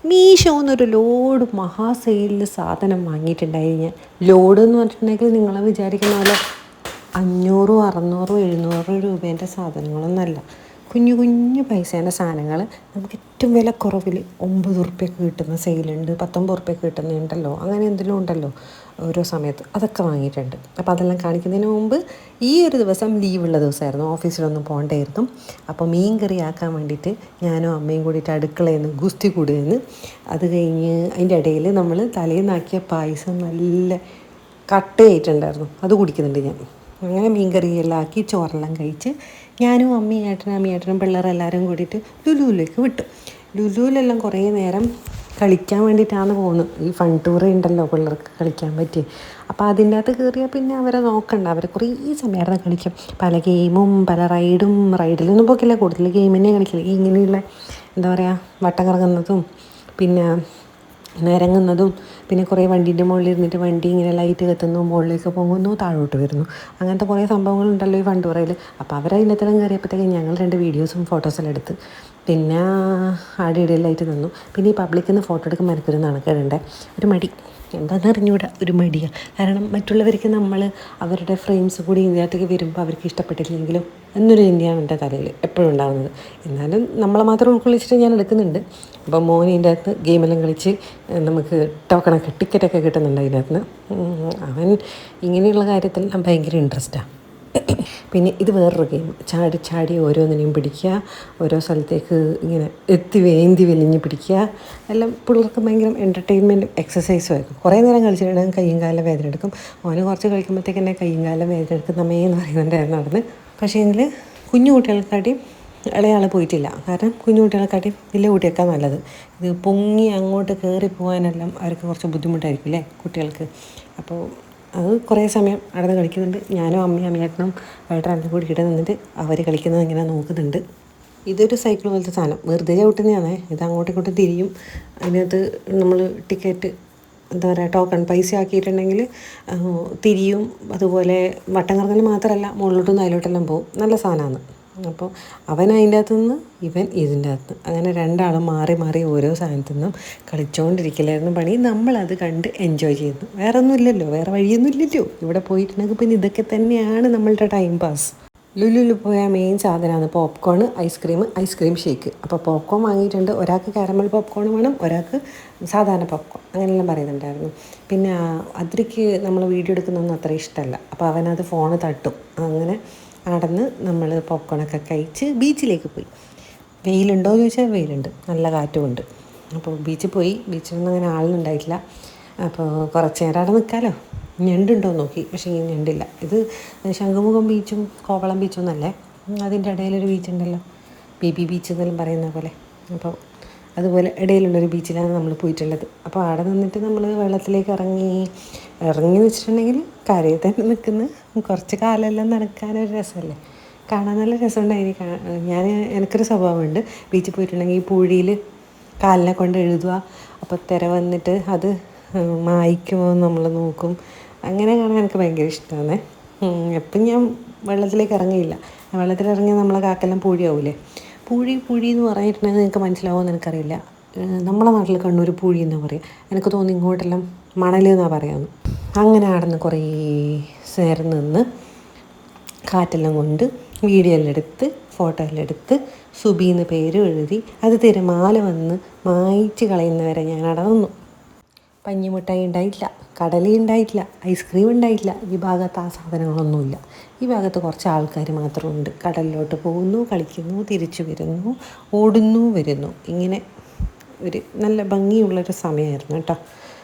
മീഷോന്നൊരു load മഹാ സെയിലിൽ സാധനം വാങ്ങിയിട്ടുണ്ടായി ഞാൻ. ലോഡ് എന്ന് പറഞ്ഞിട്ടുണ്ടെങ്കിൽ നിങ്ങൾ വിചാരിക്കുന്ന പോലെ 500, 600, 700 രൂപേൻ്റെ സാധനങ്ങളൊന്നുമല്ല. കുഞ്ഞു കുഞ്ഞു പൈസേൻ്റെ സാധനങ്ങൾ നമുക്ക് ഏറ്റവും വില കുറവിൽ 9 ഉറുപ്പ്യക്ക് കിട്ടുന്ന സെയിലുണ്ട്, 19 ഉറുപ്പ്യക്ക് കിട്ടുന്നുണ്ടല്ലോ, അങ്ങനെ എന്തെങ്കിലും ഉണ്ടല്ലോ ഓരോ സമയത്ത്. അതൊക്കെ വാങ്ങിയിട്ടുണ്ട്. അപ്പോൾ അതെല്ലാം കാണിക്കുന്നതിന് മുമ്പ് ഈ ഒരു ദിവസം ലീവുള്ള ദിവസമായിരുന്നു, ഓഫീസിലൊന്നും പോകണ്ടായിരുന്നു. അപ്പോൾ മീൻ കറി ആക്കാൻ വേണ്ടിയിട്ട് ഞാനും അമ്മയും കൂടിയിട്ട് അടുക്കളയിൽ നിന്ന് ഗുസ്തി കൂടുകയെന്ന്. അത് കഴിഞ്ഞ് അതിൻ്റെ ഇടയിൽ നമ്മൾ തലേന്നാക്കിയ പായസം നല്ല കട്ടയായിട്ടുണ്ടായിരുന്നു, അത് കുടിക്കുന്നുണ്ട് ഞാൻ. അങ്ങനെ മീൻ കറിയെല്ലാം ആക്കി ചോറെല്ലാം കഴിച്ച് ഞാനും അമ്മയേട്ടനും പിള്ളേരെല്ലാവരും കൂടിയിട്ട് ലുലുവിലേക്ക് വിട്ടു. ലുലുവിലെല്ലാം കുറേ നേരം കളിക്കാൻ വേണ്ടിയിട്ടാണ് പോകുന്നത്. ഈ ഫൺ ടൂറ് ഉണ്ടല്ലോ പിള്ളേർക്ക് കളിക്കാൻ പറ്റി. അപ്പോൾ അതിൻ്റെ അകത്ത് കയറിയാൽ പിന്നെ അവരെ നോക്കണ്ട, അവർ കുറേ സമയം കളിക്കും. പല ഗെയിമും പല റൈഡിലൊന്നും പോക്കില്ല, കൂടുതൽ ഗെയിമിനെ കളിക്കില്ല. ഇങ്ങനെയുള്ള എന്താ പറയുക, വട്ടം കറങ്ങുന്നതും പിന്നെ നിരങ്ങുന്നതും പിന്നെ കുറേ വണ്ടീൻ്റെ മുകളിൽ ഇരുന്നിട്ട് വണ്ടി ഇങ്ങനെ ലൈറ്റ് കത്തുന്നു, മുകളിലേക്ക് പോകുന്നു, താഴോട്ട് വരുന്നു, അങ്ങനത്തെ കുറേ സംഭവങ്ങളുണ്ടല്ലോ ഈ ഫൺ ടൂറിൽ. അപ്പോൾ അവരതിനകത്തെല്ലാം കയറിയപ്പോഴത്തേക്കും ഞങ്ങൾ 2 വീഡിയോസും ഫോട്ടോസെല്ലാം എടുത്ത് പിന്നെ ആടെ ഇടയിലായിട്ട് നിന്നു. പിന്നെ ഈ പബ്ലിക്കിൽ നിന്ന് ഫോട്ടോ എടുക്കുമ്പോൾ എനിക്കൊരു നാണക്കേടുണ്ട്, ഒരു മടി, എന്താണെന്ന് അറിഞ്ഞുകൂടാ, ഒരു മടിയാണ്. കാരണം മറ്റുള്ളവർക്ക് നമ്മൾ അവരുടെ ഫ്രെയിംസ് കൂടി ഇതിനകത്തേക്ക് വരുമ്പോൾ അവർക്ക് ഇഷ്ടപ്പെട്ടില്ലെങ്കിലും എന്നൊരു ചിന്തയാണ് എൻ്റെ തലയിൽ എപ്പോഴും ഉണ്ടാകുന്നത്. എന്നാലും നമ്മളെ മാത്രം ഉൾക്കൊള്ളിച്ചിട്ട് ഞാൻ എടുക്കുന്നുണ്ട്. അപ്പോൾ മോൻ ഇതിൻ്റെ അകത്ത് ഗെയിമെല്ലാം കളിച്ച് നമുക്ക് ടോക്കണൊക്കെ ടിക്കറ്റൊക്കെ കിട്ടുന്നുണ്ട് അതിനകത്ത് നിന്ന്. അവൻ ഇങ്ങനെയുള്ള കാര്യത്തിലെല്ലാം ഭയങ്കര ഇൻട്രസ്റ്റാണ്. പിന്നെ ഇത് വേറൊരു ഗെയിം, ചാടി ചാടി ഓരോന്നിനെയും പിടിക്കുക, ഓരോ സ്ഥലത്തേക്ക് ഇങ്ങനെ വേന്തി വലിഞ്ഞ് പിടിക്കുക, എല്ലാം പിള്ളേർക്ക് ഭയങ്കര എൻ്റർടൈൻമെൻറ്റും എക്സസൈസും ആയിരിക്കും. കുറേ നേരം കളിച്ചിട്ടുണ്ടെങ്കിൽ കയ്യും കാലം വേദന എടുക്കും. ഓന് കുറച്ച് കളിക്കുമ്പോഴത്തേക്ക് തന്നെ കയ്യും കാലം വേദന എടുക്കുന്നമ്മേ എന്ന് പറയുന്നുണ്ടായിരുന്നു നടന്ന്. പക്ഷേ എങ്കിൽ കുഞ്ഞു കുട്ടികൾക്കാട്ടി ഇളയാൾ പോയിട്ടില്ല. കാരണം കുഞ്ഞു കുട്ടികൾക്കാട്ടി വലിയ കുട്ടിയൊക്കെ നല്ലത്. ഇത് പൊങ്ങി അങ്ങോട്ട് കയറി പോകാനെല്ലാം അവർക്ക് കുറച്ച് ബുദ്ധിമുട്ടായിരിക്കും അല്ലേ കുട്ടികൾക്ക്. അപ്പോൾ അത് കുറേ സമയം നടന്ന് കളിക്കുന്നുണ്ട്. ഞാനും അമ്മയേട്ടനും ഏട്ടനും കൂടി ഇവിടെ നിന്നിട്ട് അവർ കളിക്കുന്നത് ഇങ്ങനെ നോക്കുന്നുണ്ട്. ഇതൊരു സൈക്കിൾ പോലത്തെ സാധനം, വെറുതെ ചവിട്ടുന്നതാണ്. ഇത് അങ്ങോട്ടും ഇങ്ങോട്ടും തിരിയും. അതിനകത്ത് നമ്മൾ ടിക്കറ്റ് എന്താ പറയുക, ടോക്കൺ പൈസ ആക്കിയിട്ടുണ്ടെങ്കിൽ തിരിയും. അതുപോലെ വട്ടം കറങ്ങൽ മാത്രമല്ല, മുകളിലോട്ടും അതിലോട്ടെല്ലാം പോകും. നല്ല സാധനമാണ്. അപ്പോൾ അവൻ അതിൻ്റെ അകത്തു നിന്ന് ഇവൻ ഇതിൻ്റെ അകത്ത്, അങ്ങനെ 2 ആളും മാറി മാറി ഓരോ സാധനത്തു നിന്നും കളിച്ചുകൊണ്ടിരിക്കലായിരുന്നു പണി. നമ്മളത് കണ്ട് എൻജോയ് ചെയ്യുന്നു. വേറെ ഒന്നുമില്ലല്ലോ, വേറെ വഴിയൊന്നും ഇല്ലല്ലോ. ഇവിടെ പോയിട്ടുണ്ടെങ്കിൽ പിന്നെ ഇതൊക്കെ തന്നെയാണ് നമ്മളുടെ ടൈം പാസ്. ലുലുവിൽ പോയ മെയിൻ സാധനമാണ് പോപ്കോൺ, ഐസ്ക്രീം ഷേക്ക്. അപ്പോൾ പോപ്കോൺ വാങ്ങിയിട്ടുണ്ട്. ഒരാൾക്ക് കാരമൽ പോപ്കോൺ വേണം, ഒരാൾക്ക് സാധാരണ പോപ്കോൺ, അങ്ങനെയെല്ലാം പറയുന്നുണ്ടായിരുന്നു. പിന്നെ അതിലേക്ക് നമ്മൾ വീഡിയോ എടുക്കുന്നതൊന്നും അത്ര ഇഷ്ടമല്ല. അപ്പോൾ അവനത് ഫോണ് തട്ടും. അങ്ങനെ നടന്ന് നമ്മൾ പോപ്കോണൊക്കെ കഴിച്ച് ബീച്ചിലേക്ക് പോയി. വെയിലുണ്ടോ എന്ന് ചോദിച്ചാൽ വെയിലുണ്ട്, നല്ല കാറ്റുമുണ്ട്. അപ്പോൾ ബീച്ചിൽ പോയി. ബീച്ചിലൊന്നും അങ്ങനെ ആളൊന്നുണ്ടായിട്ടില്ല. അപ്പോൾ കുറച്ച് നേരം അവിടെ നിൽക്കാമല്ലോ. ഞണ്ടുണ്ടോ നോക്കി, പക്ഷേ ഈ ഞണ്ടില്ല. ഇത് ശംഖുമുഖം ബീച്ചും കോവളം ബീച്ചും എന്നല്ലേ, അതിൻ്റെ ഇടയിലൊരു ബീച്ചുണ്ടല്ലോ, ബേബി ബീച്ച് എന്നെല്ലാം പറയുന്ന പോലെ. അപ്പോൾ അതുപോലെ ഇടയിലുള്ളൊരു ബീച്ചിലാണ് നമ്മൾ പോയിട്ടുള്ളത്. അപ്പോൾ അവിടെ നിന്നിട്ട് നമ്മൾ വെള്ളത്തിലേക്ക് ഇറങ്ങി വെച്ചിട്ടുണ്ടെങ്കിൽ കരയിൽ തന്നെ നിൽക്കുന്ന കുറച്ച് കാലമെല്ലാം നടക്കാനൊരു രസമല്ലേ, കാണാൻ നല്ല രസമുണ്ടായി. എനിക്കൊരു സ്വഭാവമുണ്ട്, ബീച്ചിൽ പോയിട്ടുണ്ടെങ്കിൽ ഈ പൂഴിയിൽ കാലിനെ കൊണ്ട് എഴുതുക. അപ്പോൾ തിര വന്നിട്ട് അത് മായ്ക്കുമോ നമ്മൾ നോക്കും. അങ്ങനെ കാണാൻ എനിക്ക് ഭയങ്കര ഇഷ്ടമാണ്. എപ്പം ഞാൻ വെള്ളത്തിലേക്ക് ഇറങ്ങിയില്ല. വെള്ളത്തിലിറങ്ങിയാൽ നമ്മളെ കാക്കെല്ലാം പൂഴിയാവൂലേ. പൂഴി എന്ന് പറഞ്ഞിട്ടുണ്ടെങ്കിൽ നിങ്ങൾക്ക് മനസ്സിലാവുമെന്ന് എനിക്കറിയില്ല. നമ്മളെ നാട്ടിൽ കണ്ണൂർ പൂഴി എന്നാണ് പറയുക. എനിക്ക് തോന്നി ഇങ്ങോട്ടെല്ലാം മണൽ എന്നാണ് പറയാമെന്ന്. അങ്ങനെ നടന്ന് കുറേ നേരം നിന്ന് കാറ്റെല്ലാം കൊണ്ട് വീഡിയോ എല്ലാം എടുത്ത് ഫോട്ടോ എല്ലാം എടുത്ത് സുബീന്ന് പേര് എഴുതി അത് തിരമാല വന്ന് മായ്ച്ച് കളയുന്നവരെ ഞാൻ അവിടെ നിന്നു. പഞ്ഞിമുട്ടായി ഉണ്ടായിട്ടില്ല, കടല ഉണ്ടായിട്ടില്ല, ഐസ്ക്രീം ഉണ്ടായിട്ടില്ല. ഈ ഭാഗത്ത് ആ സാധനങ്ങളൊന്നുമില്ല. ഈ ഭാഗത്ത് കുറച്ച് ആൾക്കാർ മാത്രമുണ്ട്. കടലിലോട്ട് പോകുന്നു, കളിക്കുന്നു, തിരിച്ചു വരുന്നു, ഓടുന്നു, വരുന്നു. ഇങ്ങനെ ഒരു നല്ല ഭംഗിയുള്ളൊരു സമയമായിരുന്നു കേട്ടോ.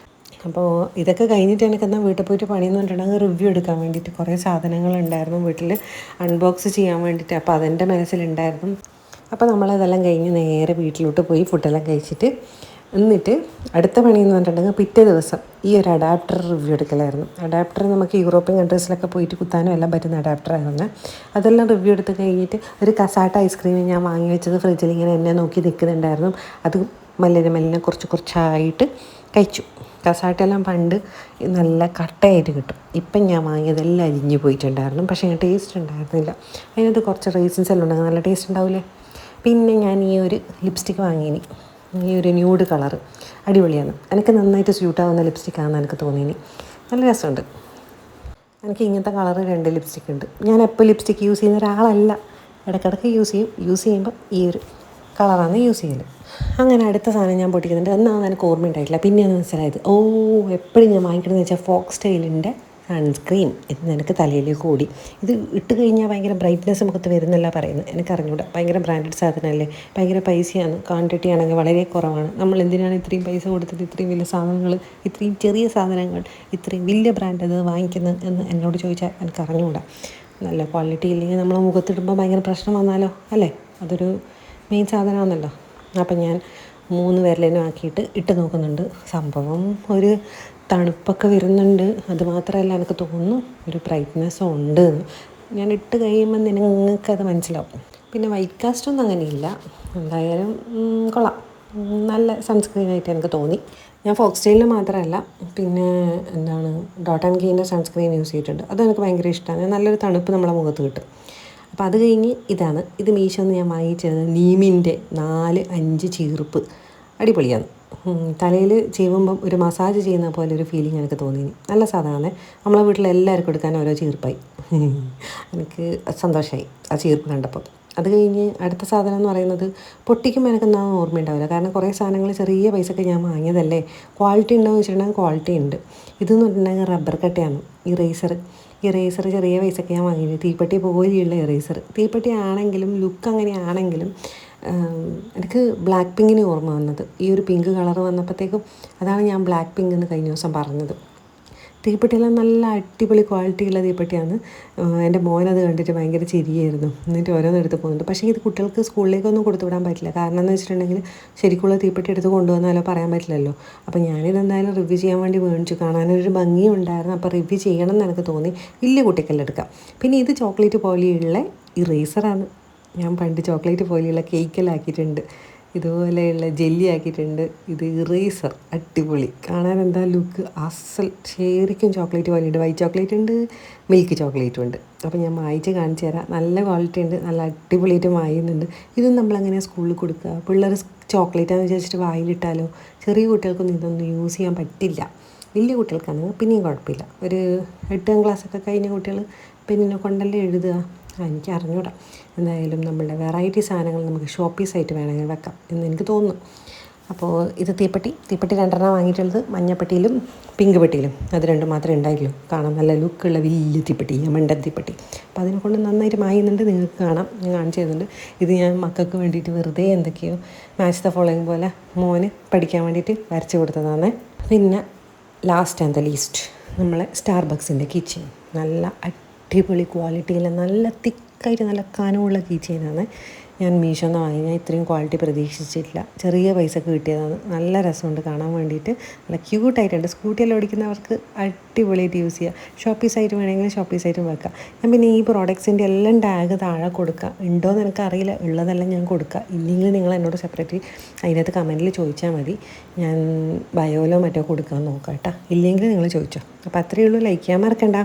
അപ്പോൾ ഇതൊക്കെ കഴിഞ്ഞിട്ട് എനിക്കെന്നാൽ വീട്ടിൽ പോയിട്ട് പണിയെന്ന് പറഞ്ഞിട്ടുണ്ടെങ്കിൽ റിവ്യൂ എടുക്കാൻ വേണ്ടിയിട്ട് കുറേ സാധനങ്ങളുണ്ടായിരുന്നു വീട്ടിൽ അൺബോക്സ് ചെയ്യാൻ വേണ്ടിയിട്ട്. അപ്പോൾ അതെൻ്റെ മനസ്സിലുണ്ടായിരുന്നു. അപ്പോൾ നമ്മളതെല്ലാം കഴിഞ്ഞ് നേരെ വീട്ടിലോട്ട് പോയി ഫുഡെല്ലാം കഴിച്ചിട്ട് എന്നിട്ട് അടുത്ത പണിയെന്ന് പറഞ്ഞിട്ടുണ്ടെങ്കിൽ പിറ്റേ ദിവസം ഈ ഒരു അഡാപ്റ്റർ റിവ്യൂ എടുക്കലായിരുന്നു. അഡാപ്റ്റർ നമുക്ക് യൂറോപ്യൻ കൺട്രീസിലൊക്കെ പോയിട്ട് കുത്താനും എല്ലാം പറ്റുന്ന അഡാപ്റ്ററായിരുന്നു. അതെല്ലാം റിവ്യൂ എടുത്ത് കഴിഞ്ഞിട്ട് ഒരു കസാട്ട ഐസ്ക്രീം ഞാൻ വാങ്ങി വെച്ചത് ഫ്രിഡ്ജിൽ ഇങ്ങനെ എന്നെ നോക്കി നിൽക്കുന്നുണ്ടായിരുന്നു. അത് മെല്ലെ കുറച്ചായിട്ട് കഴിച്ചു. കസാട്ടയെല്ലാം പണ്ട് നല്ല കട്ടയായിട്ട് കിട്ടും. ഇപ്പം ഞാൻ വാങ്ങിയതെല്ലാം അരിഞ്ഞു പോയിട്ടുണ്ടായിരുന്നു. പക്ഷേ ടേസ്റ്റ് ഉണ്ടായിരുന്നില്ല. അതിനകത്ത് കുറച്ച് റീസൺസ് എല്ലാം ഉണ്ടെങ്കിൽ നല്ല ടേസ്റ്റ് ഉണ്ടാവില്ലേ. പിന്നെ ഞാൻ ഈ ഒരു ലിപ്സ്റ്റിക്ക് വാങ്ങിയിനി. ഈ ഒരു ന്യൂഡ് കളറ് അടിപൊളിയാണ്. എനിക്ക് നന്നായിട്ട് സ്യൂട്ടാവുന്ന ലിപ്സ്റ്റിക്കാണെന്ന് എനിക്ക് തോന്നിയിനി. നല്ല രസമുണ്ട്. എനിക്ക് ഇങ്ങനത്തെ കളറ് 2 ലിപ്സ്റ്റിക് ഉണ്ട്. ഞാൻ എപ്പോൾ ലിപ്സ്റ്റിക്ക് യൂസ് ചെയ്യുന്ന ഒരാളല്ല, ഇടയ്ക്കിടയ്ക്ക് യൂസ് ചെയ്യുമ്പോൾ ഈ ഒരു കളറാണ് യൂസ് ചെയ്യൽ. അങ്ങനെ അടുത്ത സാധനം ഞാൻ പൊട്ടിക്കുന്നുണ്ട്. എന്നാണ് എനിക്ക് ഓർമ്മയുണ്ടായിട്ടില്ല, പിന്നെയാണ് മനസ്സിലായത്. എപ്പോഴും ഞാൻ വാങ്ങിക്കണമെന്ന് വെച്ചാൽ ഫോക്സ് സ്റ്റൈലിൻ്റെ സൺസ്ക്രീൻ. ഇത് എനിക്ക് തലയിലേക്ക് ഓടി. ഇത് ഇട്ട് കഴിഞ്ഞാൽ ഭയങ്കര ബ്രൈറ്റ്നെസ് മുഖത്ത് വരുന്നല്ല പറയുന്നത്, എനിക്കറിഞ്ഞൂടാ. ഭയങ്കര ബ്രാൻഡഡ് സാധനമല്ലേ, ഭയങ്കര പൈസയാണ്, ക്വാണ്ടിറ്റി ആണെങ്കിൽ വളരെ കുറവാണ്. നമ്മൾ എന്തിനാണ് ഇത്രയും പൈസ കൊടുത്തിട്ട് ഇത്രയും വലിയ സാധനങ്ങൾ, ഇത്രയും ചെറിയ സാധനങ്ങൾ ഇത്രയും വലിയ ബ്രാൻഡ് അത് വാങ്ങിക്കുന്നത് എന്ന് എന്നോട് ചോദിച്ചാൽ എനിക്കറിഞ്ഞൂടാ. നല്ല ക്വാളിറ്റി ഇല്ലെങ്കിൽ നമ്മളെ മുഖത്തിടുമ്പോൾ ഭയങ്കര പ്രശ്നം വന്നാലോ അല്ലേ, അതൊരു മെയിൻ സാധനമാണല്ലോ. അപ്പം ഞാൻ 3 വിരലിനും ആക്കിയിട്ട് ഇട്ട് നോക്കുന്നുണ്ട്. സംഭവം ഒരു തണുപ്പൊക്കെ വരുന്നുണ്ട്. അതുമാത്രമല്ല, എനിക്ക് തോന്നുന്നു ഒരു ബ്രൈറ്റ്നെസ്സും ഉണ്ട്. ഞാൻ ഇട്ട് കഴിയുമ്പോൾ നിങ്ങൾക്കത് മനസ്സിലാവും. പിന്നെ വൈറ്റ് കാസ്റ്റൊന്നും അങ്ങനെയില്ല. എന്തായാലും കൊള്ളാം, നല്ല സൺസ്ക്രീനായിട്ട് എനിക്ക് തോന്നി. ഞാൻ ഫോക്സ് സ്റ്റൈലിൽ മാത്രമല്ല, പിന്നെ ഡോട്ട് ആൻഡ് കീൻ്റെ സൺസ്ക്രീൻ യൂസ് ചെയ്തിട്ടുണ്ട്. അതെനിക്ക് ഭയങ്കര ഇഷ്ടമാണ്. നല്ലൊരു തണുപ്പ് നമ്മളെ മുഖത്ത് കിട്ടും. അപ്പോൾ അത് കഴിഞ്ഞ് ഇത് മീഷോന്ന് ഞാൻ വാങ്ങിച്ചത് നീമിൻ്റെ 4-5 ചീർപ്പ്. അടിപൊളിയാണ്. തലയിൽ ചെയ്യുമ്പം ഒരു മസാജ് ചെയ്യുന്ന പോലെ ഒരു ഫീലിംഗ് എനിക്ക് തോന്നി. നല്ല സാധനമാണ്. നമ്മളെ വീട്ടിൽ എല്ലാവർക്കും എടുക്കാൻ ഓരോ ചീർപ്പായി. എനിക്ക് സന്തോഷമായി ആ ചീർപ്പ് കണ്ടപ്പോൾ. അത് കഴിഞ്ഞ് അടുത്ത സാധനം എന്ന് പറയുന്നത്, പൊട്ടിക്കുമ്പോൾ എനിക്കെന്താണെന്ന് ഓർമ്മയുണ്ടാവില്ല. കാരണം കുറേ സാധനങ്ങൾ ചെറിയ പൈസക്ക് ഞാൻ വാങ്ങിയതല്ലേ. ക്വാളിറ്റി ഉണ്ടോ എന്ന് വെച്ചിട്ടുണ്ടെങ്കിൽ ക്വാളിറ്റി ഉണ്ട്. ഇതെന്ന് പറഞ്ഞിട്ടുണ്ടെങ്കിൽ റബ്ബർ കട്ടയാണ്. ഇറേസർ ചെറിയ പൈസക്ക് ഞാൻ വാങ്ങിയത്. തീപ്പെട്ടി പോലെയുള്ള ഇറേസർ. തീപ്പെട്ടി ആണെങ്കിലും ലുക്ക് അങ്ങനെയാണെങ്കിലും എനിക്ക് ബ്ലാക്ക് പിങ്കിന് ഓർമ്മ വന്നത്. ഈ ഒരു പിങ്ക് കളർ വന്നപ്പോഴത്തേക്കും അതാണ് ഞാൻ ബ്ലാക്ക് പിങ്ക് എന്ന് കഴിഞ്ഞ ദിവസം പറഞ്ഞത്. തീപ്പെട്ടിയെല്ലാം നല്ല അടിപൊളി ക്വാളിറ്റിയുള്ള തീപ്പെട്ടിയാണ്. എൻ്റെ മോനത് കണ്ടിട്ട് ഭയങ്കര ചിരിയായിരുന്നു. എന്നിട്ട് ഓരോന്നെടുത്ത് പോകുന്നുണ്ട്. പക്ഷേ ഇത് കുട്ടികൾക്ക് സ്കൂളിലേക്കൊന്നും കൊടുത്തു വിടാൻ പറ്റില്ല. കാരണം എന്ന് വെച്ചിട്ടുണ്ടെങ്കിൽ ശരിക്കുള്ള തീപ്പെട്ടി എടുത്ത് കൊണ്ടുവന്നാലോ പറയാൻ പറ്റില്ലല്ലോ. അപ്പോൾ ഞാനിതെന്തായാലും റിവ്യൂ ചെയ്യാൻ വേണ്ടി മേടിച്ചു. കാണാനൊരു ഭംഗിയും ഉണ്ടായിരുന്നു. അപ്പോൾ റിവ്യൂ ചെയ്യണം എന്ന് എനിക്ക് തോന്നി. വലിയ കുട്ടിക്കെല്ലാം എടുക്കാം. പിന്നെ ഇത് ചോക്ലേറ്റ് പോലെയുള്ള ഇറേസറാണ്. ഞാൻ പണ്ട് ചോക്ലേറ്റ് പോലെയുള്ള കേക്കെല്ലാം ആക്കിയിട്ടുണ്ട്, ഇതുപോലെയുള്ള ജെല്ലി ആക്കിയിട്ടുണ്ട്. ഇത് ഇറേസർ അടിപൊളി. കാണാൻ എന്താ ലുക്ക്, അസൽ ശരിക്കും ചോക്ലേറ്റ് പോലെയുണ്ട്. വൈറ്റ് ചോക്ലേറ്റ് ഉണ്ട്, മിൽക്ക് ചോക്ലേറ്റും ഉണ്ട്. അപ്പോൾ ഞാൻ മായിച്ച് കാണിച്ചു തരാം. നല്ല ക്വാളിറ്റി ഉണ്ട്, നല്ല അടിപൊളിയായിട്ട് മായുന്നുണ്ട്. ഇതും നമ്മളങ്ങനെ സ്കൂളിൽ കൊടുക്കുക. പിള്ളേർ ചോക്ലേറ്റാണെന്ന് വിചാരിച്ചിട്ട് വായിലിട്ടാലോ. ചെറിയ കുട്ടികൾക്കൊന്നും ഇതൊന്നും യൂസ് ചെയ്യാൻ പറ്റില്ല. വലിയ കുട്ടികൾക്കാണെങ്കിൽ പിന്നെയും കുഴപ്പമില്ല. ഒരു 8ാം ക്ലാസ്സൊക്കെ കഴിഞ്ഞ കുട്ടികൾ പിന്നെ കൊണ്ടല്ലേ എഴുതുക. എനിക്ക് അറിഞ്ഞൂടാ. എന്തായാലും നമ്മളുടെ വെറൈറ്റി സാധനങ്ങൾ നമുക്ക് ഷോപ്പീസായിട്ട് വേണമെങ്കിൽ വെക്കാം എന്ന് എനിക്ക് തോന്നുന്നു. അപ്പോൾ ഇത് തീപ്പെട്ടി 2 വാങ്ങിയിട്ടുള്ളത്, മഞ്ഞപ്പെട്ടിയിലും പിങ്ക് പെട്ടിയിലും. അത് 2 മാത്രമേ ഉണ്ടായിട്ടുള്ളൂ. കാണാൻ നല്ല ലുക്കുള്ള വലിയ തീപ്പെട്ടി, മണ്ടൻ തീപ്പെട്ടി. അപ്പോൾ അതിനെ കൊണ്ട് നന്നായിട്ട് മായുന്നുണ്ട്. നിങ്ങൾക്ക് കാണാം, ഞാൻ കാണിച്ചു തരുന്നുണ്ട്. ഇത് ഞാൻ മക്കൾക്ക് വേണ്ടിയിട്ട് വെറുതെ എന്തൊക്കെയോ മാച്ച് ദ ഫോളോയിങ് പോലെ മോന് പഠിക്കാൻ വേണ്ടിയിട്ട് വരച്ച് കൊടുത്തതാണ്. പിന്നെ ലാസ്റ്റ് ആൻഡ് ദ ലീസ്റ്റ്, നമ്മളെ സ്റ്റാർബക്സിൻ്റെ കീച്ചെയിൻ. നല്ല അടിപൊളി ക്വാളിറ്റിയിൽ നല്ല തിക്കായിട്ട് നല്ല കനമുള്ള കീച്ചെയിനാണ്. ഞാൻ മീഷോന്ന് വാങ്ങി. ഞാൻ ഇത്രയും ക്വാളിറ്റി പ്രതീക്ഷിച്ചിട്ടില്ല. ചെറിയ പൈസക്ക് കിട്ടിയതാണ്. നല്ല രസമുണ്ട് കാണാൻ വേണ്ടിയിട്ട്. നല്ല ക്യൂട്ടായിട്ടുണ്ട്. സ്കൂട്ടിയെല്ലാം ഓടിക്കുന്നവർക്ക് അടിപൊളിയായിട്ട് യൂസ് ചെയ്യാം. ഷോപ്പീസായിട്ട് വേണമെങ്കിൽ ഷോപ്പീസായിട്ടും വെക്കാം. ഞാൻ പിന്നെ ഈ പ്രോഡക്ട്സിൻ്റെ എല്ലാം ടാഗ് താഴെ കൊടുക്കുക. ഉണ്ടോയെന്ന് എനിക്കറിയില്ല. ഉള്ളതെല്ലാം ഞാൻ കൊടുക്കുക. ഇല്ലെങ്കിൽ നിങ്ങൾ എന്നോട് സെപ്പറേറ്റ് അതിനകത്ത് കമൻറ്റിൽ ചോദിച്ചാൽ മതി. ഞാൻ ബയോയിലോ മറ്റോ കൊടുക്കാൻ നോക്കാം കേട്ടോ. ഇല്ലെങ്കിൽ നിങ്ങൾ ചോദിച്ചോ. അപ്പോൾ അത്രയേ ഉള്ളൂ. ലൈക്ക് ചെയ്യാൻ മറക്കണ്ട.